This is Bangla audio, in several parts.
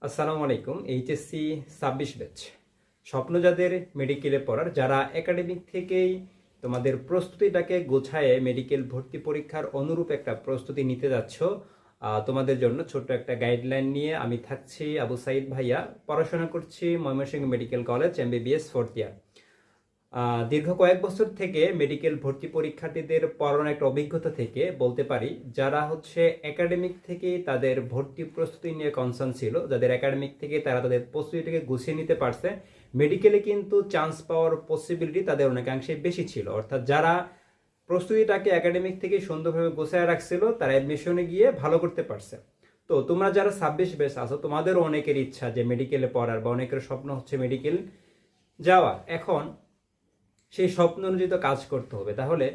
আসসালামু আলাইকুম। এইচএসসি 26 ব্যাচ স্বপ্ন যাদের মেডিকেলে পড়ার, যারা একাডেমিক থেকেই তোমাদের প্রস্তুতিটাকে গোছায় মেডিকেল ভর্তি পরীক্ষার অনুরূপ একটা প্রস্তুতি নিতে যাচ্ছ, তোমাদের জন্য ছোট্ট একটা গাইডলাইন নিয়ে আমি থাকছি। আবু সাইদ ভাইয়া, পড়াশোনা করছি Mymensingh medical college, MBBS 4th ইয়ার। দীর্ঘ কয়েক বছর থেকে মেডিকেল ভর্তি পরীক্ষার্থীদের পড়ানোর একটা অভিজ্ঞতা থেকে বলতে পারি, যারা হচ্ছে একাডেমিক থেকে তাদের ভর্তি প্রস্তুতি নিয়ে কনসার্ন ছিল, যাদের একাডেমিক থেকে তারা তাদের প্রস্তুতিটাকে গুছিয়ে নিতে পারছে, মেডিকেলে কিন্তু চান্স পাওয়ার পসিবিলিটি তাদের অনেকাংশে বেশি ছিল। অর্থাৎ যারা প্রস্তুতিটাকে একাডেমিক থেকে সুন্দরভাবে গোছায় রাখছিল, তারা অ্যাডমিশনে গিয়ে ভালো করতে পারছে। তো তোমরা যারা 26 ব্যাচ আছো, তোমাদেরও অনেকের ইচ্ছা যে মেডিকেলে পড়ার, বা অনেকের স্বপ্ন হচ্ছে মেডিকেল যাওয়ার। এখন সেই স্বপ্ন অনুযায়ী তো কাজ করতে হবে। তাহলে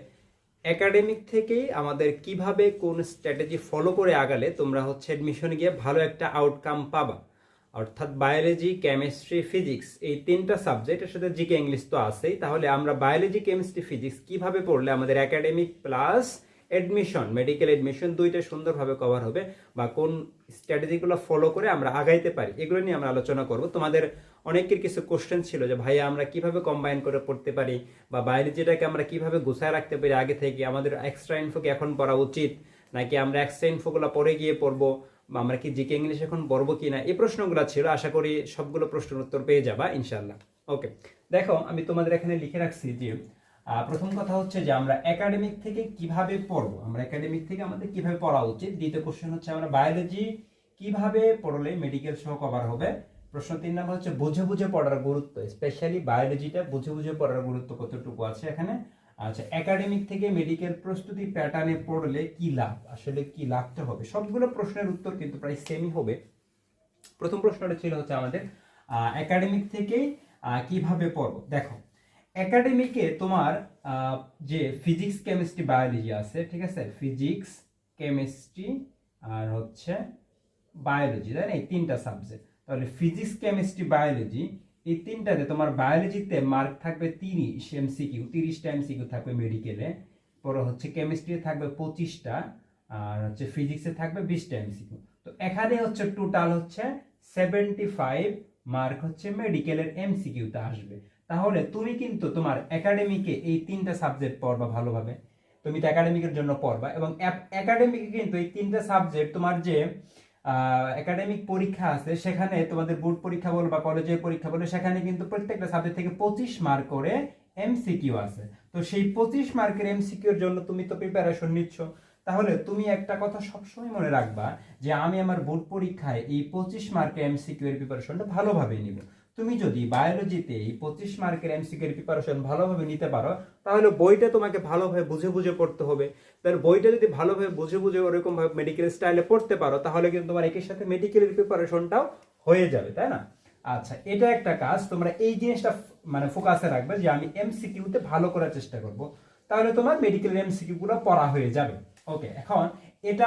একাডেমিক থেকেই আমাদের কিভাবে কোন স্ট্র্যাটেজি ফলো করে আগালে তোমরা হচ্ছে অ্যাডমিশনে গিয়ে ভালো একটা আউটকাম পাবা। অর্থাৎ বায়োলজি, কেমিস্ট্রি, ফিজিক্স, এই তিনটা সাবজেক্টের সাথে জিকে ইংলিশ তো আছেই। তাহলে আমরা বায়োলজি, কেমিস্ট্রি, ফিজিক্স কিভাবে পড়লে আমাদের academic plus admission, medical admission দুইটা সুন্দরভাবে কভার হবে, বা কোন স্ট্র্যাটেজিগুলো ফলো করে আমরা আগাইতে পারি, এগুলো নিয়ে আমরা আলোচনা করব। তোমাদের অনেকের কিছু কোশ্চেন ছিল যে ভাইয়া আমরা কিভাবে কম্বাইন করে পড়তে পারি, বা বায়োলজিটাকে আমরা কিভাবে গুছায় রাখতে পারি আগে থেকে, আমাদের এক্সট্রা ইনফোকে এখন পড়া উচিত নাকি আমরা এক্সট্রা ইনফোগুলো পরে গিয়ে পড়বো, বা আমরা কি জিকে ইংলিশ এখন পড়বো কি না, এই প্রশ্নগুলো ছিল। আশা করি সবগুলো প্রশ্নের উত্তর পেয়ে যাবা ইনশাল্লাহ। ওকে, দেখো আমি তোমাদের এখানে লিখে রাখছি যে প্রথম কথা হচ্ছে যে আমরা একাডেমিক থেকে কিভাবে পড়বো, আমরা একাডেমিক থেকে আমাদের কিভাবে পড়া উচিত। দ্বিতীয় কোশ্চেন হচ্ছে আমরা বায়োলজি কিভাবে পড়লে মেডিকেল সহ কভার হবে। প্রশ্ন 3 নম্বর হচ্ছে বুঝে বুঝে পড়ার গুরুত্ব, স্পেশালি বায়োলজিটা বুঝে বুঝে পড়ার গুরুত্ব কতটুকু আছে এখানে। আচ্ছা, একাডেমিক থেকে মেডিকেল প্রস্তুতি প্যাটার্নে পড়লে কি লাভ, আসলে কি লাভটা হবে। সবগুলো প্রশ্নের উত্তর কিন্তু প্রায় সেমই হবে। প্রথম প্রশ্নটা ছিল হচ্ছে আমাদের একাডেমিক থেকে কিভাবে পড়বো। দেখো, একাডেমিকে তোমার যে ফিজিক্স, কেমিস্ট্রি, বায়োলজি আছে, ঠিক আছে, ফিজিক্স, কেমিস্ট্রি আর হচ্ছে বায়োলজি, তাই না, এই তিনটা সাবজেক্ট। তাহলে ফিজিক্স, কেমিস্ট্রি, বায়োলজি, এই তিনটাতে তোমার বায়োলজিতে মার্ক থাকবে 30 এমসিকিউ, 30টা এমসিকিউ থাকবে মেডিকেলে। পরে হচ্ছে কেমিস্ট্রি থাকবে 25টা, আর হচ্ছে ফিজিক্সে থাকবে 20টা এমসিকিউ। তো এখানে হচ্ছে টোটাল হচ্ছে 75 মার্ক হচ্ছে মেডিকেলের এমসিকিউতে আসবে। তাহলে তুমি কিন্তু তোমার একাডেমিকে এই তিনটা সাবজেক্ট পড়বা ভালোভাবে, তুমি তো একাডেমিকের জন্য পড়বা, এবং একাডেমিকে কিন্তু এই তিনটা সাবজেক্ট তোমার যে একাডেমিক পরীক্ষা আছে, সেখানে তোমাদের বোর্ড পরীক্ষা বলো বা কলেজের পরীক্ষা বলো, সেখানে কিন্তু প্রত্যেকটা সাবজেক্ট থেকে 25 মার্ক করে এমসিকিউ আছে। তো সেই 25 মার্কের এমসিকিউর জন্য তুমি তো প্রিপারেশন নিচ্ছ। তাহলে তুমি একটা কথা সবসময় মনে রাখবা যে আমি আমার বোর্ড পরীক্ষায় এই 25 মার্কের এমসিকিউ এর প্রিপারেশনটা ভালোভাবে নিব। তুমি যদি বায়োলজিতে এই 25 মার্কের এমসিকিউ এর প্রিপারেশন ভালোভাবে নিতে পারো, তাহলে বইটা তোমাকে ভালোভাবে বুঝে বুঝে পড়তে হবে। তার বইটা যদি ভালোভাবে বুঝে বুঝে ওরকম ভাবে মেডিকেল স্টাইলে পড়তে পারো, তাহলে কিন্তু তোমার একই সাথে মেডিকেলের প্রিপারেশনটাও হয়ে যাবে, তাই না। আচ্ছা, এটা একটা কাজ, তোমরা এই জিনিসটা মানে ফোকাসে রাখবে যে আমি এমসিকিউতে ভালো করার চেষ্টা করব, তাহলে তোমার মেডিকেল এমসিকিউ গুলো পড়া হয়ে যাবে। ওকে, এখন এটা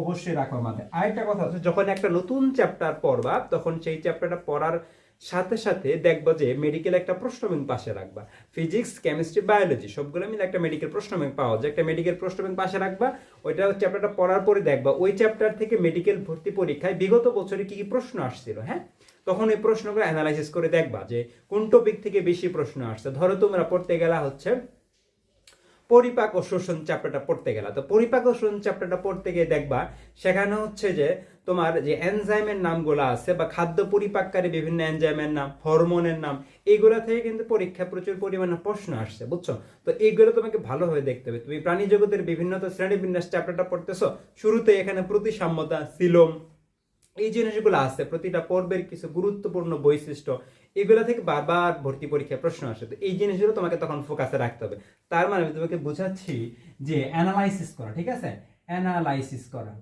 অবশ্যই রাখবার মাথায়। আরেকটা কথা হচ্ছে, যখন একটা নতুন চ্যাপ্টার পড়বা, তখন সেই চ্যাপ্টারটা পড়ার সাথে সাথে দেখবা যে মেডিকেল একটা প্রশ্ন ব্যাংক পাশে রাখবা। ফিজিক্স, কেমিস্ট্রি, বায়োলজি সবগুলো মিলে একটা মেডিকেল প্রশ্ন ব্যাংক পাওয়া যায়, একটা মেডিকেল প্রশ্ন ব্যাংক পাশে রাখবা। ওইটা চ্যাপ্টারটা পড়ার পরে দেখবা ওই চ্যাপ্টার থেকে মেডিকেল ভর্তি পরীক্ষায় বিগত বছরে কি কি প্রশ্ন আসছিল, হ্যাঁ, তখন এই প্রশ্নগুলো অ্যানালাইসিস করে দেখবা যে কোন টপিক থেকে বেশি প্রশ্ন আসছে। ধরো তোমরা পড়তে গেলা হচ্ছে পরিপাক ও শোষণ চ্যাপ্টারটা পড়তে গেলা, তো পরিপাক ও শোষণ চ্যাপ্টারটা পড়তে গিয়ে দেখবা সেখানে হচ্ছে যে তোমার যে এনজাইমের নামগুলো আছে, বা খাদ্য পরিপাককারী বিভিন্ন এনজাইমের নাম, হরমোনের নাম, এইগুলো থেকে কিন্তু পরীক্ষা প্রচুর পরিমাণে প্রশ্ন আসছে, বুঝছো। তো এইগুলো তোমাকে ভালোভাবে দেখতে হবে। তুমি প্রাণী জগতের বিভিন্ন শ্রেণীবিন্যাস চ্যাপ্টারটা পড়তেছো, শুরুতে এখানে প্রতিসাম্যতা, সিলোম, এই জিনিসগুলো আছে, প্রতিটা পর্বের কিছু গুরুত্বপূর্ণ বৈশিষ্ট্য, এগুলো থেকে বারবার ভর্তি পরীক্ষায় প্রশ্ন আসে। তো এই জিনিসগুলো তোমাকে তখন ফোকাসে রাখতে হবে। তার মানে আমি তোমাকে বোঝাচ্ছি যে অ্যানালাইসিস করা, ঠিক আছে, অ্যানালাইসিস করা,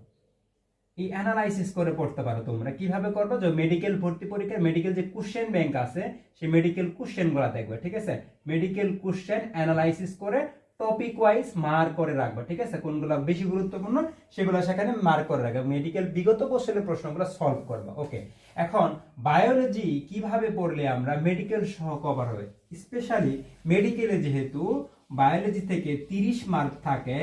এই অ্যানালাইসিস করে পড়তে পারো। তোমরা কিভাবে করবে, যে মেডিকেল ভর্তি পরীক্ষার মেডিকেল যে কোশ্চেন ব্যাংক আছে, সেই মেডিকেল কোশ্চেনগুলো দেখবে, ঠিক আছে, মেডিকেল কোশ্চেন অ্যানালাইসিস করে টপিক ওয়াইজ মার্ক করে রাখবা, ঠিক আছে, কোনগুলো বেশি গুরুত্বপূর্ণ সেগুলো সেখানে মার্ক করে রাখবে, মেডিকেল বিগত কোশ্চেনের প্রশ্নগুলো সলভ করবা। ওকে, এখন বায়োলজি কিভাবে পড়লে আমরা মেডিকেল সহ কভার হবে, স্পেশালি মেডিকেলে যেহেতু বায়োলজি থেকে 30 মার্ক থাকে,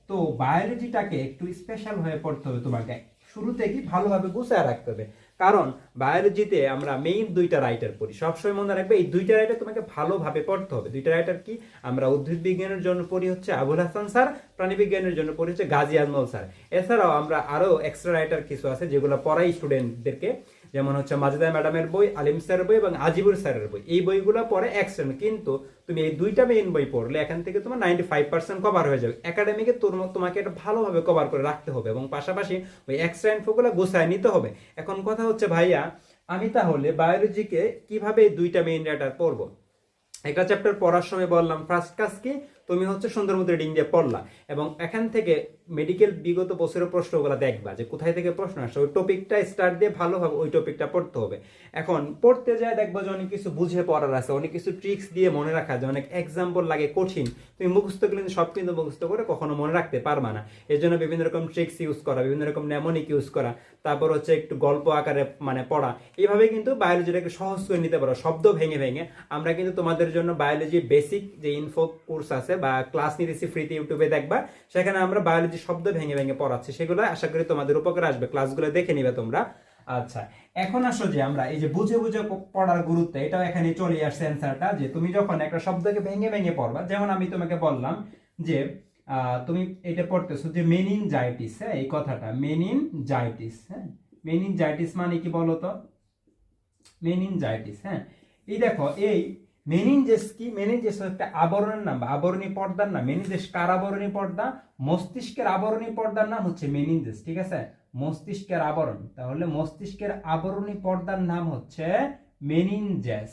তো বায়োলজিটাকে একটু স্পেশাল হয়ে পড়তে হবে, তোমাকে শুরু থেকে ভালোভাবে গুছিয়ে রাখতে হবে। কারণ বায়োলজিতে আমরা মেইন দুইটা রাইটার পড়ি, সবসময় মনে রাখবে এই দুইটা রাইটার তোমাকে ভালোভাবে পড়তে হবে। দুইটা রাইটার কি? আমরা উদ্ভিদ বিজ্ঞানের জন্য পড়ি হচ্ছে আবুল হাসান স্যার, প্রাণী বিজ্ঞানের জন্য পড়ি হচ্ছে গাজী আজমল স্যার। এছাড়াও আমরা আরো এক্সট্রা রাইটার কিছু আছে যেগুলো পড়াই স্টুডেন্টদেরকে, যেমন হচ্ছে মাজেদা ম্যাডামের বই, আলিম স্যারের বই এবং আজিবুর স্যারের বই। এই বইগুলো পড়ে এক্সটার্নাল, কিন্তু তুমি এই দুইটা মেইন বই পড়লে এখান থেকে তোমার 95% কভার হয়ে যাবে। একাডেমিকে তোমাকে এটা ভালোভাবে কভার করে রাখতে হবে এবং পাশাপাশি ওই এক্সট্রা ইনফোগুলো গোছায় নিতে হবে। এখন কথা হচ্ছে ভাইয়া, আমি তাহলে বায়োলজিকে কিভাবে এই দুইটা মেইন রাইটার পড়বো? একটা চ্যাপ্টার পড়ার সময় বললাম ফার্স্ট কাজ কি, তুমি হচ্ছে সুন্দর মতো রিডিং দিয়ে পড়লা এবং এখান থেকে মেডিকেল বিগত বছরের প্রশ্নগুলো দেখবা যে কোথায় থেকে প্রশ্ন আসে, ওই টপিকটা স্টার্ট দিয়ে ভালোভাবে ওই টপিকটা পড়তে হবে। এখন পড়তে যায় দেখবা যে অনেক কিছু বুঝে পড়ার আছে, অনেক কিছু ট্রিক্স দিয়ে মনে রাখা যায়, অনেক এক্সাম্পল লাগে কঠিন, তুমি মুখস্থ কিন্তু সব কিন্তু মুখস্থ করে কখনো মনে রাখতে পারবা না। এর জন্য বিভিন্ন রকম ট্রিক্স ইউজ করা, বিভিন্ন রকম নেমোনিক ইউজ করা, তারপর হচ্ছে একটু গল্প আকারে মানে পড়া, এইভাবে কিন্তু বায়োলজিটাকে সহজ করে নিতে পারো শব্দ ভেঙে ভেঙে। আমরা কিন্তু তোমাদের জন্য বায়োলজি বেসিক যে ইনফো কোর্স আছে বা ক্লাস নিতেছি ফ্রিতে, ইউটিউবে দেখবা, সেখানে আমরা বায়োলজি শব্দ ভেঙে ভেঙে পড়াচ্ছি, সেগুলো আশা করি তোমাদের উপকার আসবে, ক্লাসগুলো দেখে নিবে তোমরা। আচ্ছা, এখন আসো যে আমরা এই যে বুঝে বুঝে পড়ার গুরুত্ব, এটাও এখানে চলে আসছে অ্যান্সারটা, যে তুমি যখন একটা শব্দকে ভেঙে ভেঙে পড়বা, যেমন আমি তোমাকে বললাম যে তুমি এটা পড়তেছো যে মেনিনজাইটিস, হ্যাঁ এই কথাটা মেনিনজাইটিস, হ্যাঁ মেনিনজাইটিস মানে কি বলতো? মেনিনজাইটিস, হ্যাঁ এই দেখো এই মেনিনজেস কি? মেনিনজেস একটা আবরণের নাম, আবরণী পর্দার নাম। মেনিনজেস কার আবরণী পর্দা? মস্তিষ্কের আবরণী পর্দার নাম হচ্ছে মেনিনজেস, ঠিক আছে? মস্তিষ্কের আবরণ, তাহলে মস্তিষ্কের আবরণী পর্দার নাম হচ্ছে মেনিনজেস।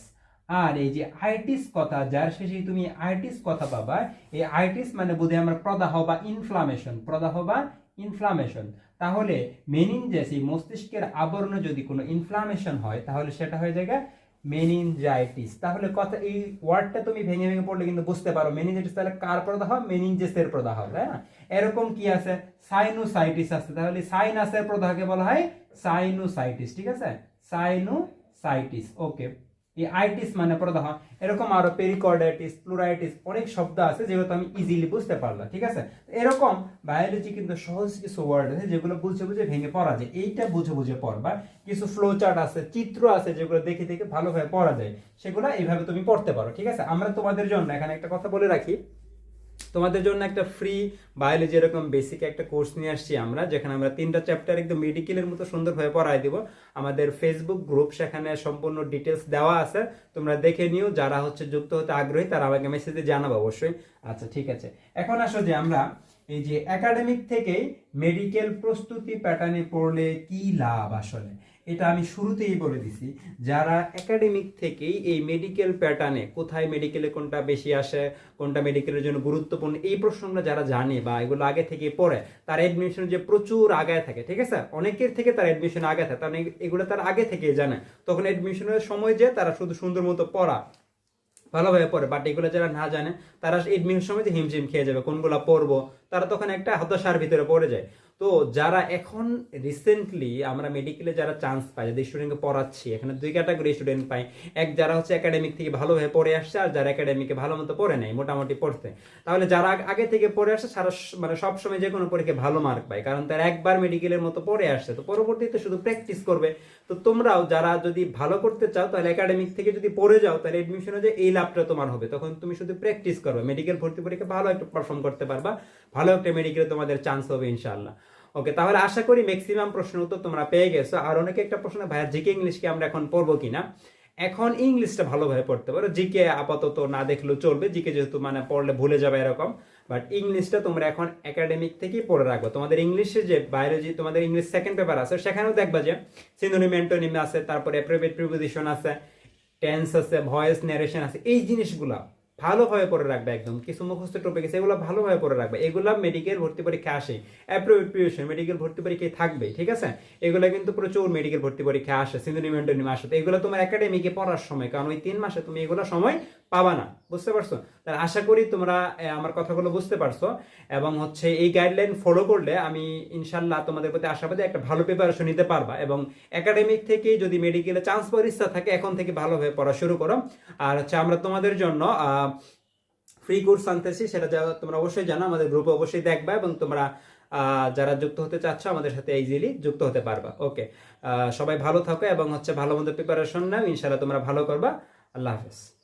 আর এই যে আইটিস কথা, যার শেষে তুমি আইটিস কথা পাবা, এই আইটিস মানে বুঝে আমরা প্রদাহ বা ইনফ্লামেশন, প্রদাহ বা ইনফ্লামেশন। তাহলে মেনিনজেস এই মস্তিষ্কের আবরণে যদি কোনো ইনফ্লামেশন হয় তাহলে সেটা হয়ে যায় মেনিনজাইটিস। তাহলে কথা এই ওয়ার্ডটা তুমি ভেঙে ভেঙে পড়লে কিন্তু বুঝতে পারো মেনিনজাইটিস তাহলে কার প্রদাহ? মেনিনজেসের প্রদাহ, তাই না? এরকম কি আছে? সাইনোসাইটিস আছে, তাহলে সাইনাসের প্রদাহকে বলা হয় সাইনোসাইটিস, ঠিক আছে? সাইনোসাইটিস, ওকে। এই আইটিস মানে প্রদাহ। এরকম আরো পেরিকর্ডাইটিস, প্লুরাইটিস, অনেক শব্দ আছে যেগুলো আমি ইজিলি বুঝতে পারলাম, ঠিক আছে? এরকম বায়োলজি কিন্তু সহজ কিছু ওয়ার্ড আছে যেগুলো বুঝে বুঝে ভেঙে পড়া যায়, এইটা বুঝে বুঝে পড়বা। কিছু ফ্লো চার্ট আছে, চিত্র আছে যেগুলো দেখে দেখে ভালোভাবে পড়া যায়, সেগুলো এইভাবে তুমি পড়তে পারো, ঠিক আছে? আমরা তোমাদের জন্য এখানে একটা কথা বলে রাখি, তোমাদের জন্য একটা ফ্রি বায়োলজি এরকম বেসিক একটা কোর্স নিয়ে আসছি আমরা, যেখানে আমরা 3টা চ্যাপ্টার একদম মেডিকেলের মতো সুন্দরভাবে পড়াই দিব। আমাদের ফেসবুক গ্রুপ, সেখানে সম্পূর্ণ ডিটেলস দেওয়া আছে, তোমরা দেখে নিও। যারা হচ্ছে যুক্ত হতে আগ্রহী তারা আমাকে মেসেজে জানাবো অবশ্যই। আচ্ছা ঠিক আছে, এখন আসো যে আমরা এই যে একাডেমিক থেকেই মেডিকেল প্রস্তুতি প্যাটার্নে পড়লে কি লাভ, আসলে এটা আমি শুরুতেই বলে দিছি। যারা একাডেমিক থেকেই এই মেডিকেল প্যাটার্নে কোথায় মেডিকেলে কোনটা বেশি আসে, কোনটা মেডিকেলের জন্য গুরুত্বপূর্ণ, এই প্রশ্নগুলো যারা জানে বা এগুলো আগে থেকে পড়ে, তার অ্যাডমিশন যে প্রচুর আগায় থাকে, ঠিক আছে? অনেকের থেকে তার অ্যাডমিশন আগে থাকে, তার এগুলো তার আগে থেকে জানে, তখন অ্যাডমিশনের সময় যে তারা শুধু সুন্দর মতো পড়া ভালোভাবে পড়ে। বাট এগুলো যারা না জানে তারা এডমিশন সময় যে হিমশিম খেয়ে যাবে কোনগুলা পড়বো, তারা তখন একটা হতাশার ভিতরে পড়ে যায়। তো যারা এখন রিসেন্টলি আমরা মেডিকেলে যারা চান্স পাই, যাদের স্টুডেন্টকে পড়াচ্ছি, এখানে 2 ক্যাটাগরি স্টুডেন্ট পাই। এক যারা হচ্ছে একাডেমিক থেকে ভালোভাবে পড়ে আসছে, আর যারা একাডেমিকে ভালো মতো পড়ে নেয়, মোটামুটি পড়তে। তাহলে যারা আগে থেকে পড়ে আসছে সারা মানে সবসময় যে কোনো পরীক্ষায় ভালো মার্ক পায়, কারণ তারা একবার মেডিকেলের মতো পড়ে আসছে, তো পরবর্তীতে শুধু প্র্যাকটিস করবে। তো তোমরাও যারা যদি ভালো করতে চাও তাহলে একাডেমিক থেকে যদি পড়ে যাও তাহলে এডমিশনে যে এই লাভটা তোমার হবে, তখন তুমি শুধু প্র্যাকটিস করবে, মেডিকেল ভর্তি পরীক্ষা ভালো একটা পারফর্ম করতে পারবা, ভালো একটা মেডিকেলে তোমাদের চান্স হবে ইনশাআল্লাহ। ওকে, তাহলে আশা করি ম্যাক্সিমাম প্রশ্নের উত্তর তোমরা পেয়ে গেছো। আর অনেকে একটা প্রশ্ন, ভাইয়া জিকে ইংলিশ কি আমরা এখন পড়বো কিনা? এখন ইংলিশটা ভালোভাবে পড়তে পারো, জিকে আপাতত না দেখলেও চলবে, জিকে যেহেতু মানে পড়লে ভুলে যাবে এরকম। বাট ইংলিশটা তোমরা এখন একাডেমিক থেকেই পড়ে রাখবো। তোমাদের ইংলিশে যে বায়োলজি তোমাদের ইংলিশ সেকেন্ড পেপার আছে, সেখানেও দেখবা যে সিনোনিম অ্যান্টোনিম আছে, তারপরে অ্যাপ্রোপ্রিয়েট প্রিপোজিশন আছে, টেন্স আছে, ভয়েস ন্যারেশন আছে, এই জিনিসগুলা ভালোভাবে পড়ে রাখবে। একদম কিছু মুখস্থ টপিক আছে, এগুলো ভালোভাবে পড়ে রাখবে। এগুলো মেডিকেল ভর্তি পরীক্ষা আসে, অ্যাপ্রোপ্রিয়েট প্রিপোজিশন মেডিকেল ভর্তি পরীক্ষায় থাকবে, ঠিক আছে? এগুলো কিন্তু প্রচুর মেডিকেল ভর্তি পরীক্ষা আসে, সিনোনিম অ্যান্টোনিম আসে। তো এগুলো তোমার একাডেমিকে পড়ার সময়, কারণ ওই 3 মাসে তুমি এগুলো সময় পাবা না, বুঝতে পারছো? তাহলে আশা করি তোমরা আমার কথাগুলো বুঝতে পারছো, এবং হচ্ছে এই গাইডলাইন ফলো করলে আমি ইনশাল্লাহ তোমাদের প্রতি আশাবাদী একটা ভালো প্রিপারেশন নিতে পারবা। এবং একাডেমিক থেকেই যদি মেডিকেলে চান্স পাওয়ার ইচ্ছা থাকে এখন থেকে ভালোভাবে পড়া শুরু করো। আর হচ্ছে আমরা তোমাদের জন্য ফ্রি কোর্স আনতেছি, সেটা তোমরা অবশ্যই জানো, আমাদের গ্রুপে অবশ্যই দেখবা, এবং তোমরা যারা যুক্ত হতে চাচ্ছ আমাদের সাথে ইজিলি যুক্ত হতে পারবা। ওকে, সবাই ভালো থাকো এবং ভালো মতো প্রিপারেশন নাও, ইনশাল্লাহ তোমরা ভালো করবা। আল্লাহ হাফেজ।